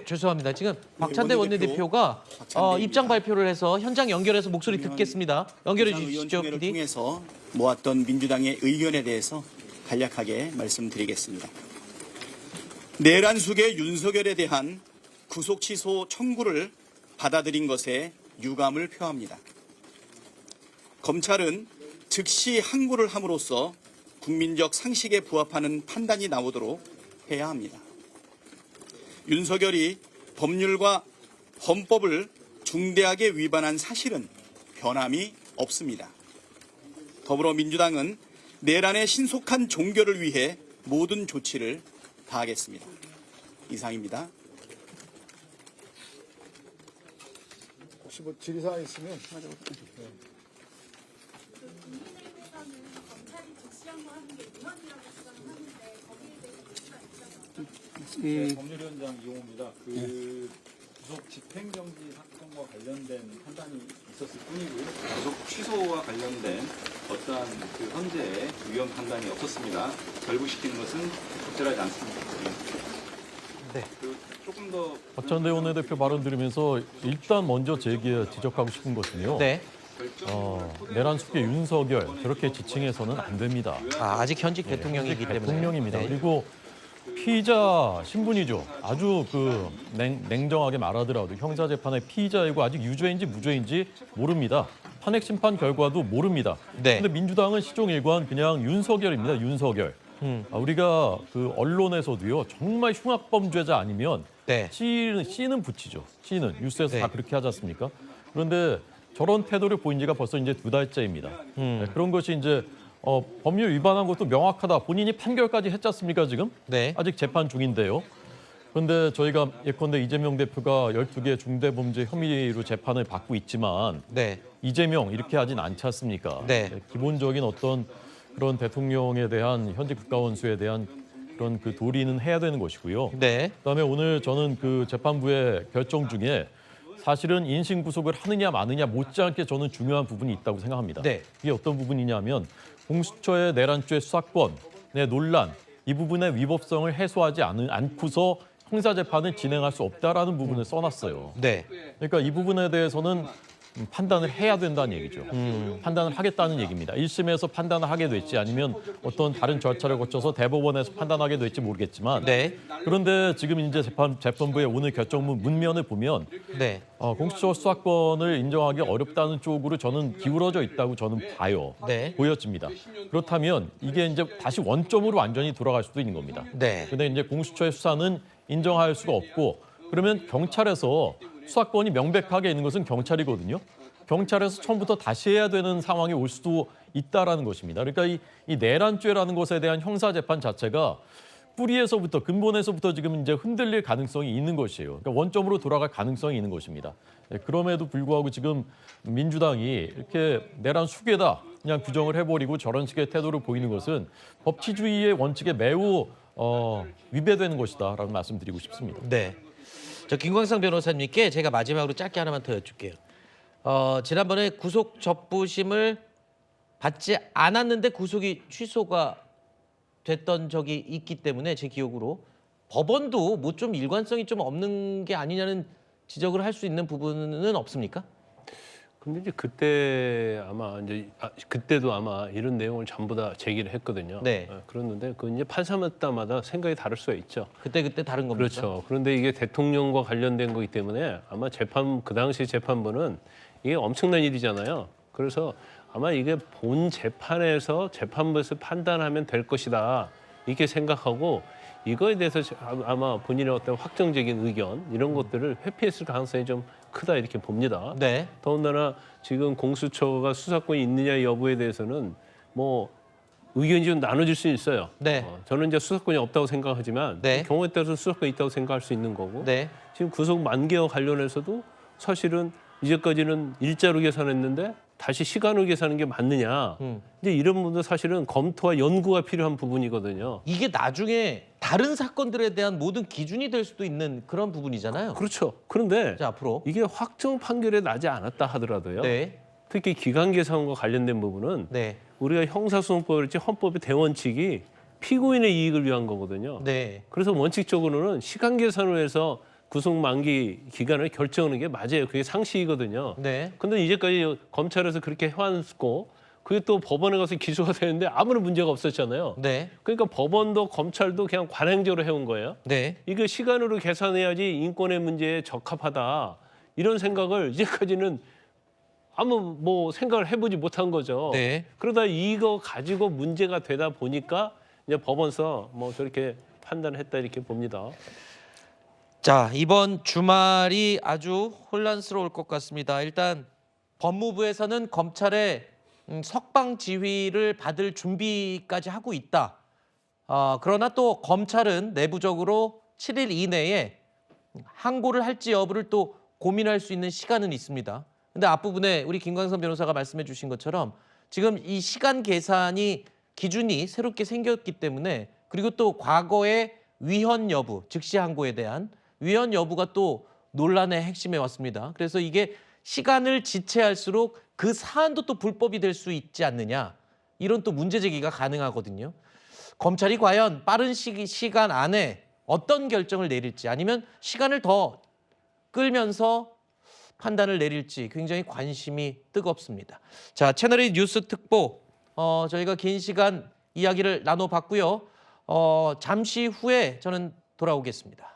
죄송합니다. 지금 박찬대 원내대표가 입장 발표를 해서 현장 연결해서 목소리 듣겠습니다. 연결해 주시죠, PD. 통해서 모았던 민주당의 의견에 대해서 간략하게 말씀드리겠습니다. 내란숙의 윤석열에 대한 구속 취소 청구를 받아들인 것에 유감을 표합니다. 검찰은 즉시 항고를 함으로써 국민적 상식에 부합하는 판단이 나오도록 해야 합니다. 윤석열이 법률과 헌법을 중대하게 위반한 사실은 변함이 없습니다. 더불어민주당은 내란의 신속한 종결을 위해 모든 조치를 다하겠습니다. 이상입니다. 혹시 뭐 질의사항 있으면 법률위원장 이용호입니다. 구속 집행정지 사건과 관련된 판단이 있었을 뿐이고 구속 취소와 관련된 어떠한 현재의 위헌 판단이 없었습니다. 결부시키는 것은 적절하지 않습니다. 네. 조금 더 박찬대 원내대표 발언 들으면서 일단 먼저 제게 지적하고 싶은 것은요. 네. 내란 숙의 윤석열 저렇게 지칭해서는 안 됩니다. 아직 현직 대통령이기 때문에. 대통령입니다. 네. 그리고 피의자 신분이죠. 아주 냉정하게 말하더라도 형사재판의 피의자이고 아직 유죄인지 무죄인지 모릅니다. 탄핵 심판 결과도 모릅니다. 네. 근데 민주당은 시종일관 그냥 윤석열입니다. 윤석열. 우리가 언론에서도요. 정말 흉악범죄자 아니면 네. C는 붙이죠. C는 뉴스에서 네. 다 그렇게 하지 않습니까? 그런데 저런 태도를 보인 지가 벌써 이제 2달째입니다. 네, 그런 것이 이제 법률 위반한 것도 명확하다. 본인이 판결까지 했지 않습니까 지금? 네. 아직 재판 중인데요. 그런데 저희가 예컨대 이재명 대표가 12개 중대범죄 혐의로 재판을 받고 있지만 네. 이재명 이렇게 하진 않지 않습니까? 네. 기본적인 어떤 그런 대통령에 대한 현직 국가원수에 대한 그런 그 도리는 해야 되는 것이고요. 네. 그다음에 오늘 저는 그 재판부의 결정 중에 사실은 인신 구속을 하느냐 마느냐 못지않게 저는 중요한 부분이 있다고 생각합니다. 네. 이게 어떤 부분이냐면 공수처의 내란죄 수사권의 논란 이 부분의 위법성을 해소하지 않고서 형사재판을 진행할 수 없다라는 부분을 써놨어요. 네. 그러니까 이 부분에 대해서는 판단을 해야 된다는 얘기죠. 판단을 하겠다는 얘기입니다. 1심에서 판단을 하게 될지 아니면 어떤 다른 절차를 거쳐서 대법원에서 판단하게 될지 모르겠지만 네. 그런데 지금 이제 재판부의 오늘 결정문 문면을 보면 네. 공수처 수사권을 인정하기 어렵다는 쪽으로 저는 기울어져 있다고 저는 봐요. 네. 보여집니다. 그렇다면 이게 이제 다시 원점으로 완전히 돌아갈 수도 있는 겁니다. 네. 근데 이제 공수처의 수사는 인정할 수가 없고 그러면 경찰에서 수사권이 명백하게 있는 것은 경찰이거든요. 경찰에서 처음부터 다시 해야 되는 상황이 올 수도 있다라는 것입니다. 그러니까 이 내란죄라는 것에 대한 형사재판 자체가 뿌리에서부터 근본에서부터 지금 이제 흔들릴 가능성이 있는 것이에요. 그러니까 원점으로 돌아갈 가능성이 있는 것입니다. 그럼에도 불구하고 지금 민주당이 이렇게 내란 수괴다 그냥 규정을 해버리고 저런 식의 태도를 보이는 것은 법치주의의 원칙에 매우 위배되는 것이다라는 말씀드리고 싶습니다. 네. 저 김광상 변호사님께 제가 마지막으로 짧게 하나만 더 여쭐게요. 지난번에 구속 접부심을 받지 않았는데 구속이 취소가 됐던 적이 있기 때문에 제 기억으로 법원도 뭐 좀 일관성이 좀 없는 게 아니냐는 지적을 할 수 있는 부분은 없습니까? 근데 이제 그때도 아마 이런 내용을 전부 다 제기를 했거든요. 네. 그랬는데 그 이제 판사마다 생각이 다를 수가 있죠. 그때 다른 겁니까? 그렇죠. 그런데 이게 대통령과 관련된 거기 때문에 아마 그 당시 재판부는 이게 엄청난 일이잖아요. 그래서 아마 이게 본 재판에서 재판부에서 판단하면 될 것이다 이렇게 생각하고 이거에 대해서 아마 본인의 어떤 확정적인 의견 이런 것들을 회피했을 가능성이 좀 크다 이렇게 봅니다. 네. 더군다나 지금 공수처가 수사권이 있느냐 여부에 대해서는 뭐 의견이 좀 나눠질 수 있어요. 네. 저는 이제 수사권이 없다고 생각하지만 네. 경우에 따라서 수사권이 있다고 생각할 수 있는 거고 네. 지금 구속 만기와 관련해서도 사실은 이제까지는 일자로 계산했는데 다시 시간으로 계산하는 게 맞느냐. 이제 이런 부분도 사실은 검토와 연구가 필요한 부분이거든요. 이게 나중에 다른 사건들에 대한 모든 기준이 될 수도 있는 그런 부분이잖아요. 그렇죠. 그런데 자, 앞으로. 이게 확정 판결에 나지 않았다 하더라도요. 네. 특히 기간 계산과 관련된 부분은 네. 우리가 형사소송법이랄지 헌법의 대원칙이 피고인의 이익을 위한 거거든요. 네. 그래서 원칙적으로는 시간 계산을 해서 구속 만기 기간을 결정하는 게 맞아요. 그게 상식이거든요. 네. 근데 이제까지 검찰에서 그렇게 해왔고 그게 또 법원에 가서 기소가 되는데 아무런 문제가 없었잖아요. 네. 그러니까 법원도 검찰도 그냥 관행적으로 해온 거예요. 네. 이거 시간으로 계산해야지 인권의 문제에 적합하다. 이런 생각을 이제까지는 아무 뭐 생각을 해보지 못한 거죠. 네. 그러다 이거 가지고 문제가 되다 보니까 이제 법원서 뭐 저렇게 판단을 했다 이렇게 봅니다. 자, 이번 주말이 아주 혼란스러울 것 같습니다. 일단 법무부에서는 검찰의 석방 지휘를 받을 준비까지 하고 있다. 그러나 또 검찰은 내부적으로 7일 이내에 항고를 할지 여부를 또 고민할 수 있는 시간은 있습니다. 근데 앞부분에 우리 김광선 변호사가 말씀해 주신 것처럼 지금 이 시간 계산이 기준이 새롭게 생겼기 때문에 그리고 또 과거의 위헌 여부, 즉시 항고에 대한 위헌 여부가 또 논란의 핵심에 왔습니다. 그래서 이게 시간을 지체할수록 그 사안도 또 불법이 될 수 있지 않느냐. 이런 또 문제 제기가 가능하거든요. 검찰이 과연 빠른 시간 안에 어떤 결정을 내릴지 아니면 시간을 더 끌면서 판단을 내릴지 굉장히 관심이 뜨겁습니다. 자, 채널A 뉴스 특보 저희가 긴 시간 이야기를 나눠봤고요. 잠시 후에 저는 돌아오겠습니다.